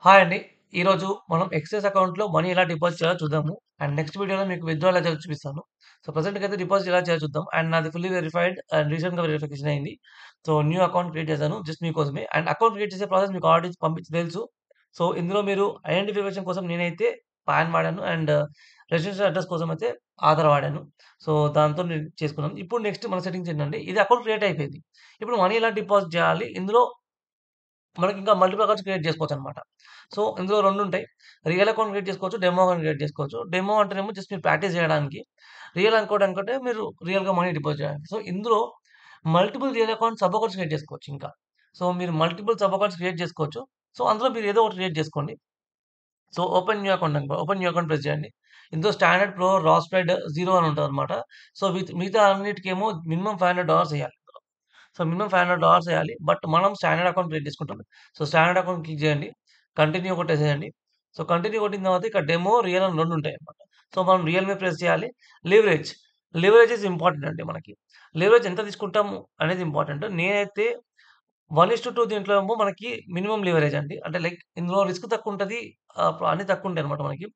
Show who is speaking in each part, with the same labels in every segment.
Speaker 1: Hi అండి. ఈరోజు మనం ఎక్సెస్ అకౌంట్‌లో మనీ ఎలా డిపాజిట్ చేయాలో చూద్దాము. అండ్ నెక్స్ట్ వీడియోలో మీకు విత్‌డ్రా ఎలా చేయాలో చూపిస్తాను. సో, ప్రెజెంట్‌కైతే డిపాజిట్ ఎలా చేయాలో చూద్దాం. అండ్ నాది ఫుల్లీ వెరిఫైడ్ అండ్ రీసెంట్‌గా వెరిఫికేషన్ అయింది. సో, న్యూ అకౌంట్ క్రియేట్ చేశాను జస్ట్ మీకోసమే. అండ్ అకౌంట్ క్రియేట్ చేసే ప్రాసెస్ మీకు ఆల్రెడీ తెలుసు. సో, ఇందులో మీరు ఐడెంటిఫికేషన్ కోసం నేనైతే పాన్ వాడాను. అండ్ రెసిడెన్షియల్ అడ్రెస్ కోసం అయితే ఆధార్ వాడాను. సో, దాంతో నేను చేసుకున్నాను. ఇప్పుడు నెక్స్ట్ మన సెట్టింగ్స్ ఏంటంటే ఇది అకౌంట్ క్రియేట్ అయిపోయింది. ఇప్పుడు మనీ ఎలా డిపాజిట్ చేయాలి? ఇందులో మనకింకా మల్టిపుల్ అకౌంట్స్ క్రియేట్ చేసుకోవచ్చనమాట. సో, ఇందులో 2 ఉంటాయి. రియల్ అకౌంట్ క్రియేట్ చేసుకోవచ్చు. డెమో అకౌంట్ క్రియేట్ చేసుకోవచ్చు. డెమో అంటేనేమో జస్ట్ మీరు ప్రాక్టీస్ చేయడానికి. రియల్ అకౌంట్ అనుకుంటే మీరు రియల్‌గా మనీ డిపాజిట్ చేయడానికి. సో, ఇందులో multiple real account, sub accounts create చేసుకోవచ్చు ఇంకా. సో, మీరు మల్టిపుల్ సబ్ అకౌంట్స్ క్రియేట్ చేసుకోవచ్చు. సో, అందులో మీరు ఏదో ఒకటి క్రియేట్ చేసుకోండి. So, open new account open new account press చేయండి. ఇందులో స్టాండర్డ్, ప్రో, రా స్ప్రెడ్, జీరో అని ఉంటదనమాట. సో, మిగతా అన్నిటికేమో మినిమమ్ $500 ఎయాలి. సో, మినిమమ్ $500 ఎయాలి. బట్ మనం స్టాండర్డ్ అకౌంట్ క్రియేట్ చేసుకుంటాం. సో, స్టాండర్డ్ అకౌంట్ క్లిక్ చేయండి. కంటిన్యూ కొట్టేసేయండి. సో, కంటిన్యూ కొట్టిన తర్వాత ఇక్కడ డెమో, రియల్ అని 2 ఉంటాయన్నమాట. సో, మనం రియల్ మీద ప్రెస్ చేయాలి. లివరేజ్. లివరేజ్ ఈస్ ఇంపార్టెంట్ అండి మనకి. లివరేజ్ ఎంత తీసుకుంటాము అనేది ఇంపార్టెంట్. నేనైతే 1:2 దీంట్లో ఏమో మనకి మినిమమ్ లివరేజ్ అండి. అంటే లైక్ ఇందులో రిస్క్ తక్కువుంటది. అన్నీ తక్కువుంటాయన్నమాట మనకి.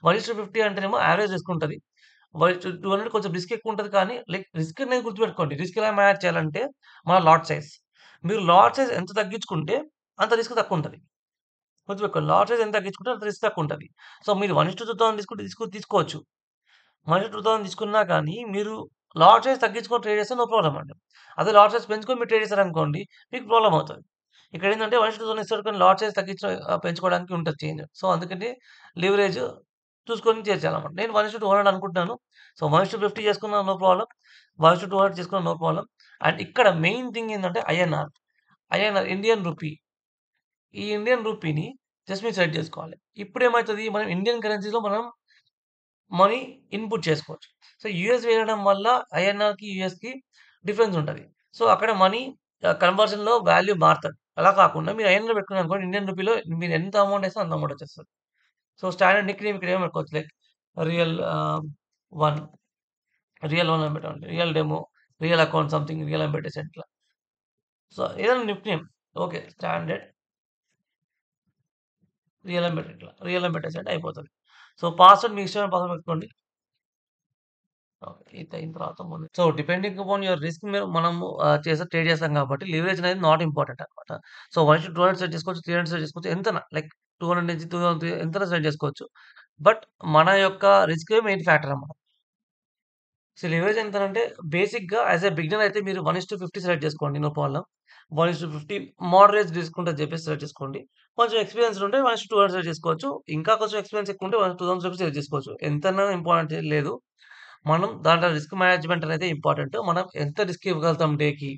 Speaker 1: 1:50 అంటేనేమో యావరేజ్ రిస్క్ ఉంటది. 200 కొంచెం రిస్క్ ఎక్కువుంటది కానీ, లైక్ రిస్క్ అనేది గుర్తుపెట్టుకోండి. రిస్క్ ఎలా మేనేజ్ చేయాలంటే, మన లాట్ సైజ్. మీరు లాట్ సైజ్ ఎంత తగ్గించుకుంటే, అంత రిస్క్ తక్కువుంటది. గుర్తుపెట్టుకోండి. లాట్ సైజ్ ఎంత తగ్గించుకుంటే, అంత రిస్క్ తక్కువుంటది. సో, మీరు 1:2000 తీసుకుంటే తీసుకోవచ్చు. 1:2000 తీసుకున్నా కానీ, మీరు లాట్ సైజ్ తగ్గించుకొని ట్రేడ్ చేస్తే నో ప్రాబ్లమ్ అండి. అదే లాట్ సైజ్ పెంచుకొని మీరు ట్రేడ్ చేశారనుకోండి, మీకు ప్రాబ్లమ్ అవుతది. ఇక్కడేందంటే 1:2000 ఇస్తారు కానీ, లాట్ సైజ్ పెంచుకోవడానికి ఉంటది చేంజ్. సో, అందుకని లివరేజ్ చూసుకొని చేర్చాలన్నమాట. నేను 1:200 అనుకుంటున్నాను. సో, 1:50 చేసుకున్నా నో ప్రాబ్లమ్. 1:200 చేసుకున్నా నో ప్రాబ్లమ్. అండ్ ఇక్కడ మెయిన్ థింగ్ ఏందంటే ఐఎన్ఆర్. INR Indian rupee. ఈ ఇండియన్ రూపీని జస్ట్ మీరు సెలెక్ట్ చేసుకోవాలి. ఇప్పుడేమైతది మనం ఇండియన్ కరెన్సీలో మనం మనీ ఇన్‌పుట్ చేసుకోవచ్చు. సో, యూఎస్ వేయడం వల్ల ఐఎన్ఆర్‌కి, యూఎస్‌కి డిఫరెన్స్ ఉంటది. సో, అక్కడ మనీ కన్వర్షన్‌లో వాల్యూ మారతది. అలా కాకుండా మీరు ఐఎన్ఆర్ పెట్టుకున్నారనుకోండి ఇండియన్ రూపీలో మీరు ఎంత అమౌంట్ ఏస్తే అంత అమౌంట్ వచ్చేస్తది. సో, స్టాండర్డ్ నిక్ నేమ్ ఇక్కడ ఏమైనా పెట్టుకోవచ్చు. లైక్ రియల్ 1 రియల్ 1 అని పెట్టండి. Real demo, real account something real అని పెట్టేసేయండి ఇట్లా. సో, ఏదైనా Nick name okay. Standard real అని పెట్టి ఇట్లా. రియల్ అని పెట్టేసేయండి అయిపోతది. సో, పాస్వర్డ్ మీ ఇష్టమైన పాస్వర్డ్ పెట్టుకోండి. ఓకే. ఇది అయిన తర్వాత so, depending upon your risk మనము ట్రేడ్ చేస్తాం కాబట్టి లివరేజ్ అనేది నాట్ ఇంపార్టెంట్ అన్నమాట. సో, 1:200 సెట్ చేసుకోవచ్చు, 300 సెట్ చేసుకోవచ్చు. ఎంతైనా లైక్ 200 నుంచి 2000 ఎంతైనా సెట్ చేసుకోవచ్చు. బట్ మన యొక్క రిస్కే మెయిన్ ఫ్యాక్టర్ అన్నమాట. సో, లివరేజ్ ఎంతనంటే బేసిక్‌గా యాస్ ఎ బిగినర్ అయితే మీరు 1:50 సెలెక్ట్ చేసుకోండి. No problem. 1:50 మోడరేట్ రిస్క్ ఉంటదని చెప్పేసి సెలెక్ట్ చేసుకోండి. కొంచెం ఎక్స్‌పీరియన్స్‌డ్ ఉంటే 1:200 సెలెక్ట్ చేసుకోవచ్చు. ఇంకా కొంచెం ఎక్స్‌పీరియన్స్ ఎక్కువ ఉంటే 2000 సెలెక్ట్ చేసుకోవచ్చు. ఎంతన్నా ఇంపార్టెంట్ ఏం లేదు. మనం దాంట్లో రిస్క్ మేనేజ్‌మెంట్ అనేది ఇంపార్టెంట్. మనం ఎంత రిస్క్ ఇవ్వగలుగుతాం డేకి,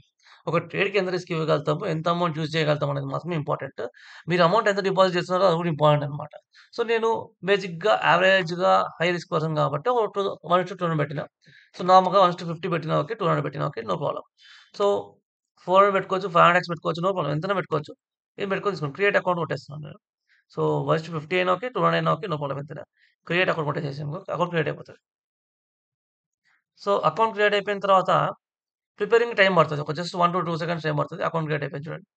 Speaker 1: ఒక ట్రేడ్‌కి ఎంత రిస్క్ ఇవ్వగలుగుతాము, ఎంత అమౌంట్ యూజ్ చేయగలుగుతాం అనేది మాత్రమే ఇంపార్టెంట్. మీరు అమౌంట్ ఎంత డిపాజిట్ చేస్తున్నారో అది కూడా ఇంపార్టెంట్ అన్నమాట. సో, నేను బేసిక్‌గా యావరేజ్‌గా హై రిస్క్ పర్సన్ కాబట్టి ఒక 1:200 పెట్టిన. సో, నార్మల్‌గా 1:50 పెట్టినా ఓకే. 200 పెట్టినా ఓకే. No problem. సో, 400 పెట్టుకోవచ్చు, 500 పెట్టుకోవచ్చు. No problem. ఎంతైనా పెట్టుకోవచ్చు. నేను పెట్టుకొని తీసుకోండి. క్రియేట్ అకౌంట్ కొట్టేస్తున్నాను నేను. సో, 1:50 అయినా ఓకే. 200 అయినా ఓకే. నో ప్రాబ్లమ్ ఎంతైనా. క్రియేట్ అకౌంట్ కొట్టేసేసాను. అకౌంట్ క్రియేట్ అయిపోతది. సో, అకౌంట్ క్రియేట్ అయిపోయిన తర్వాత ప్రిపేరింగ్ టైమ్ పడతది. ఒక జస్ట్ 1-2 సెకండ్స్ టైమ్ పడతది. అకౌంట్ క్రియేట్ అయిపోయింది చూడండి.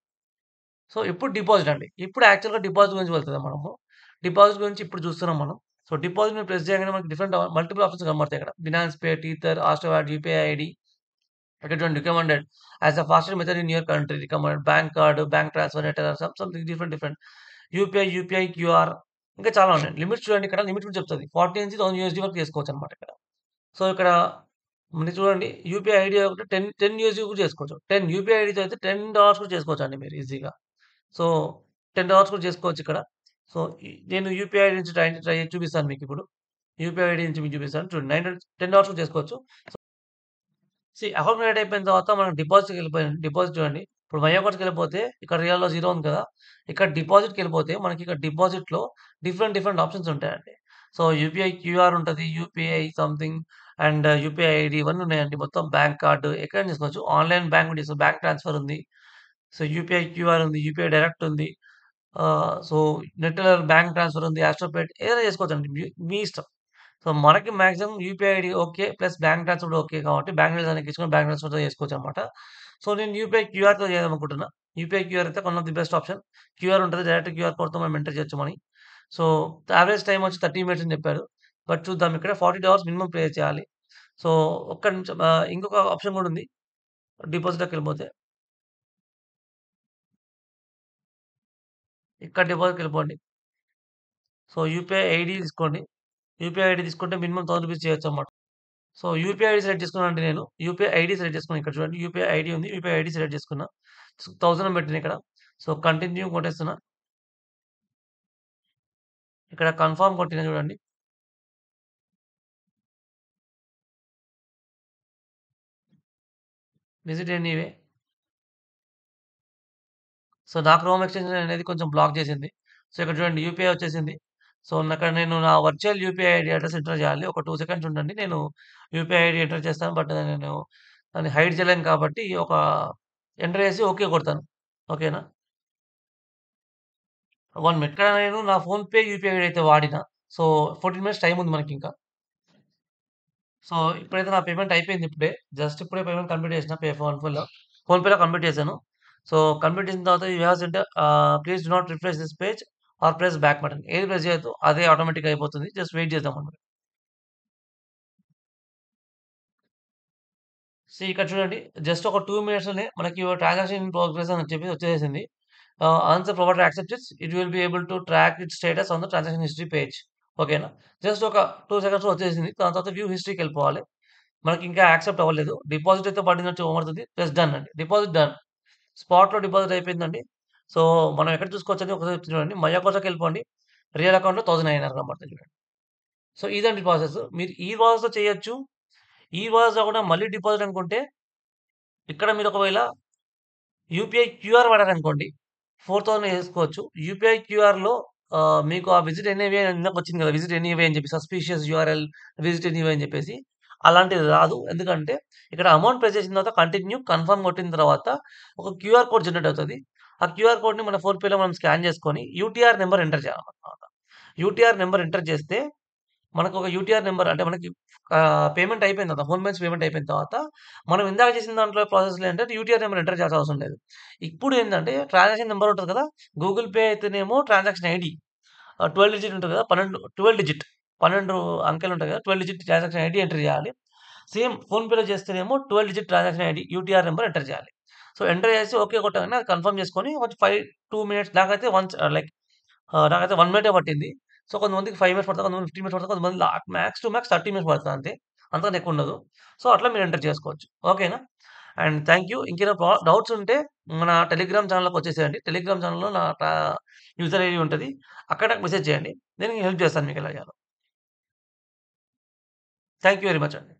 Speaker 1: సో, ఇప్పుడు డిపాజిట్ అండి. ఇప్పుడు యాక్చువల్‌గా డిపాజిట్ గురించి వెళ్తున్నాం మనము. డిపాజిట్ గురించి ఇప్పుడు చూస్తున్నాం మనం. సో, డిపాజిట్ మీద ప్రెస్ చేయగానే మనకి డిఫరెంట్ మల్టిపుల్ ఆప్షన్స్ కనబడతాయి ఇక్కడ. ఫినాన్స్ పే, టీథర్, ఆస్ట్రోవాడ్, యూపీఐ ఐడీ ఇక్కడ చూడండి recommended as a fastest method in your country recommended bank card, bank transfer, net something different. UPI QR ఇంకా చాలా ఉన్నాయి. లిమిట్స్ చూడండి ఇక్కడ లిమిట్ కూడా చెప్తది. 40 నుంచి $1000 వరకు చేసుకోవచ్చనమాట ఇక్కడ. సో, ఇక్కడ మీరు చూడండి యూపీఐ ఐడీ ఒకటి 10 యూఎస్‌డి కూడా చేసుకోవచ్చు. 10 యూపీఐ ఐడీతో అయితే $10 కూడా చేసుకోవచ్చండి మీరు ఈజీగా. సో, $10 కూడా చేసుకోవచ్చిక్కడ. సో, నేను యూపీఐ ఐడీ నుంచి ట్రై చేసి చూపిస్తాను మీకిప్పుడు. యూపీఐ ఐడీ నుంచి మీకు చూపిస్తాను. చూడండి $10 కూడా చేసుకోవచ్చు. అకౌంట్ క్రియేట్ అయిపోయిన తర్వాత మనం డిపాజిట్‌కెళ్ళిపోయాం. డిపాజిట్ చూడండి. ఇప్పుడు మై అకౌంట్స్‌కెళ్ళిపోతే ఇక్కడ రియల్‌లో 0 ఉంది కదా! ఇక్కడ డిపాజిట్‌కెళ్ళిపోతే మనకి ఇక్కడ డిపాజిట్‌లో డిఫరెంట్ ఆప్షన్స్ ఉంటాయండి. సో, యూపీఐ క్యూఆర్ ఉంటది. UPI something and UPI ID ఇవన్నీ ఉన్నాయండి. మొత్తం బ్యాంక్ కార్డ్ ఎక్కడైనా చేసుకోవచ్చు. ఆన్‌లైన్ బ్యాంక్ కూడా చేసుకోవచ్చు. బ్యాంక్ ట్రాన్స్‌ఫర్ ఉంది. సో, యూపీఐ క్యూఆర్ ఉంది. యూపీఐ డైరెక్ట్ ఉంది. సో, నెట్‌వర్క్ బ్యాంక్ ట్రాన్స్‌ఫర్ ఉంది. ఆస్ట్రోపేట్ ఏదైనా చేసుకోవచ్చండి. మీ మీ ఇష్టం. సో, మనకి maximum UPI ID okay. Plus bank transfer కూడా ఓకే కాబట్టి బ్యాంక్ డీటెయిల్స్ అన్ని ఎక్కించుకొని బ్యాంక్ ట్రాన్స్‌ఫర్‌తో చేసుకోవచ్చనమాట. సో, నేను యూపీఐ క్యూఆర్‌తో చేద్దామనుకుంటున్నా. యూపీఐ క్యూఆర్ అయితే one of the best option. QR ఉంటది. డైరెక్ట్ క్యూఆర్ కోడ్‌తో మనం ఎంటర్ చేయొచ్చు మనీ. సో, యావరేజ్ టైమ్ వచ్చి 30 మినిట్స్ అని చెప్పారు. బట్ చూద్దాం ఇక్కడ 42 అవర్స్ మినిమమ్ పే చేయాలి. సో, ఒక్క నిమిషం ఇంకొక ఆప్షన్ కూడా ఉంది. డిపాజిట్‌లోకెళ్ళిపోతే ఇక్కడ డిపాజిట్‌కెళ్ళిపోండి. సో, యూపీఐ ఐడీ తీసుకోండి. యూపీఐ ఐడీ తీసుకుంటే మినిమమ్ రూ. 1000 చేయొచ్చన్నమాట. సో, యూపీఐ ఐడీ సెలెక్ట్ చేసుకున్నానండి నేను. యూపీఐ ఐడీ సెలెక్ట్ చేసుకున్నాను. ఇక్కడ చూడండి యూపీఐ ఐడీ ఉంది. యూపీఐ ఐడీ సెలెక్ట్ చేసుకున్నా. 1000 అని పెట్టిన ఇక్కడ. సో, కంటిన్యూ కొట్టేస్తున్నా. ఇక్కడ కన్ఫర్మ్ కొట్టిన చూడండి. Visit anyway. సో, నా క్రోమ్ ఎక్స్‌టెన్షన్ అనేది కొంచెం బ్లాక్ చేసింది. సో, ఇక్కడ చూడండి యూపీఐ వచ్చేసింది. సో, అక్కడ నేను నా virtual UPI ID address enter చేయాలి. ఒక 2 సెకండ్స్ ఉండండి. నేను యూపీఐ ఐడీ ఎంటర్ చేస్తాను. బట్ నేను దాన్ని హైడ్ చేయలేను కాబట్టి ఎంటర్ చేసి ఓకే కొడతాను. ఓకేనా? 1 మినిట్. ఇక్కడ నేను నా ఫోన్‌పే యూపీఐ ఐడీ అయితే వాడినా. సో, 14 మినిట్స్ టైమ్ ఉంది మనకింకా. సో, ఇప్పుడైతే నా పేమెంట్ అయిపోయింది ఇప్పుడే. జస్ట్ ఇప్పుడే పేమెంట్ కంప్లీట్ చేసిన ఫోన్‌పేలో కంప్లీట్ చేశాను. సో, కంప్లీట్ చేసిన తర్వాత you have send please do not refresh this page or press back button. ఏది ప్రెస్ చేయొద్దు. అదే ఆటోమేటిక్‌గా అయిపోతుంది. జస్ట్ వెయిట్ చేద్దామన్నమాట. ఇక్కడ చూడండి. జస్ట్ ఒక 2 మినిట్స్‌లోనే మనకి యువర్ ట్రాన్సాక్షన్ ఇన్ ప్రోగ్రెస్ అని చెప్పి వచ్చేసింది. Answer provider accepts it. It will be able to track it's status on the transaction history page. ఓకేనా? జస్ట్ ఒక 2 సెకండ్స్‌లో వచ్చేసింది. దాని తర్వాత వ్యూ హిస్టరీకెళ్ళిపోవాలి. మనకింకా యాక్సెప్ట్ అవ్వలేదు. డిపాజిట్ అయితే పడినట్టు కనబడుతుంది. ప్రెస్ డన్ అండి. Deposit done. స్పాట్‌లో డిపాజిట్ అయిపోయిందండి. సో, మనం ఎక్కడ చూసుకోవచ్చని ఒకసారి చెప్తున్నా చూడండి. మై అకౌంట్‌లోకెళ్ళిపోండి. రియల్ అకౌంట్‌లో 1000 ఐఎన్ఆర్ కనబడుతుంది చూడండి. సో, ఇదండి ప్రాసెస్. మీరు ఈ ప్రాసెస్‌లో చేయొచ్చు. ఈ ప్రాసెస్‌లో కూడా మళ్ళీ డిపాజిట్ అనుకుంటే ఇక్కడ మీరు ఒకవేళ యూపీఐ క్యూఆర్ వాడారనుకోండి 4000 ఏసుకోవచ్చు. యూపీఐ క్యూఆర్‌లో మీకు ఆ విజిట్ ఎనీవే ఇందాకొచ్చింది కదా! విజిట్ ఎనీవే అని చెప్పి సస్పీషియస్ యూఆర్ఎల్ విజిట్ ఎనీవే అని చెప్పేసి. అలాంటిది రాదు. ఎందుకంటే ఇక్కడ అమౌంట్ పే చేసిన తర్వాత కంటిన్యూ కన్ఫర్మ్ కొట్టిన తర్వాత ఒక క్యూఆర్ కోడ్ జనరేట్ అవుతది. ఆ క్యూఆర్ కోడ్‌ని మన ఫోన్‌పేలో మనం స్కాన్ చేసుకొని యూటీఆర్ నంబర్ ఎంటర్ చేయాలన్నమాట. యూటీఆర్ నంబర్ ఎంటర్ చేస్తే మనకొక యూటీఆర్ నంబర్ అంటే మనకి పేమెంట్ అయిపోయిన తర్వాత హోమ్ పేమెంట్స్ పేమెంట్ అయిపోయిన తర్వాత మనం ఇందాక చేసిన దాంట్లో ప్రాసెస్‌లో ఏంటంటే యూటీఆర్ నంబర్ ఎంటర్ చేయాల్సిన అవసరం లేదు. ఇప్పుడు ఏందంటే ట్రాన్సాక్షన్ నంబర్ ఉంటది కదా! గూగుల్ పే అయితేనేమో ట్రాన్సాక్షన్ ఐడీ 12 డిజిట్ ఉంటది కదా! 12 డిజిట్ 12 అంకెలుంటాయి కదా! 12 డిజిట్ ట్రాన్సాక్షన్ ఐడీ ఎంటర్ చేయాలి. సేమ్ ఫోన్‌పేలో చేస్తేనేమో 12 digit transaction ID UTR number enter చేయాలి. సో, ఎంటర్ చేసి ఓకే కొట్టంగానే అది కన్ఫర్మ్ చేసుకొని ఒక 2 మినిట్స్ నాకైతే లైక్ నాకైతే 1 మినిటే పట్టింది. సో, కొంతమందికి 5 మినిట్స్ పడతది. కొంతమందికి 15 మినిట్స్ పడతది. కొంతమంది మాక్స్ టు మాక్స్ 30 మినిట్స్ పడతది అంతే. అంతకన్నా ఎక్కువుండదు. సో, అట్లా మీరు ఎంటర్ చేసుకోవచ్చు. ఓకేనా? And thank you. ఇంకేమైనా డౌట్స్ ఉంటే మన టెలిగ్రామ్ ఛానెల్‌లోకొచ్చేసేయండి. టెలిగ్రామ్ ఛానెల్‌లో నా యూజర్ ఐడీ ఉంటది. అక్కడ నాకు మెసేజ్ చేయండి. నేను హెల్ప్ చేస్తాను మీకు ఎలా చేయాలో. థాంక్ యూ వెరీ మచ్ అండి.